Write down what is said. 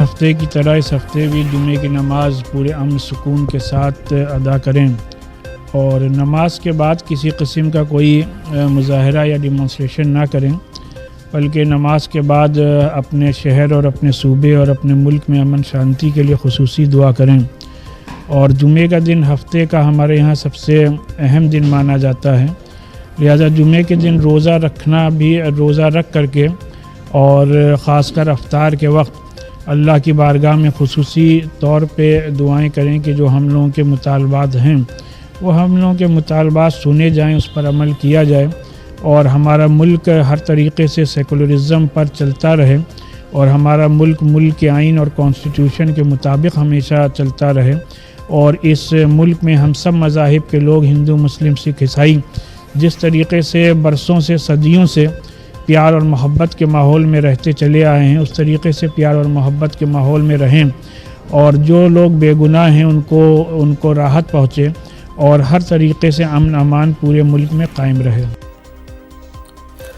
ہفتے کی طرح اس ہفتے بھی جمعے کی نماز پورے امن سکون کے ساتھ ادا کریں اور نماز کے بعد کسی قسم کا کوئی مظاہرہ یا ڈیمانسٹریشن نہ کریں، بلکہ نماز کے بعد اپنے شہر اور اپنے صوبے اور اپنے ملک میں امن شانتی کے لیے خصوصی دعا کریں۔ اور جمعے کا دن ہفتے کا ہمارے یہاں سب سے اہم دن مانا جاتا ہے، لہذا جمعے کے دن روزہ رکھ کر کے اور خاص کر افطار کے وقت اللہ کی بارگاہ میں خصوصی طور پہ دعائیں کریں کہ جو ہم لوگوں کے مطالبات ہیں وہ ہم لوگوں کے مطالبات سنے جائیں، اس پر عمل کیا جائے اور ہمارا ملک ہر طریقے سے سیکولرزم پر چلتا رہے اور ہمارا ملک کے آئین اور کانسٹیٹیوشن کے مطابق ہمیشہ چلتا رہے، اور اس ملک میں ہم سب مذاہب کے لوگ ہندو، مسلم، سکھ، عیسائی جس طریقے سے برسوں سے صدیوں سے پیار اور محبت کے ماحول میں رہتے چلے آئے ہیں، اس طریقے سے پیار اور محبت کے ماحول میں رہیں اور جو لوگ بے گناہ ہیں ان کو راحت پہنچے اور ہر طریقے سے امن امان پورے ملک میں قائم رہے۔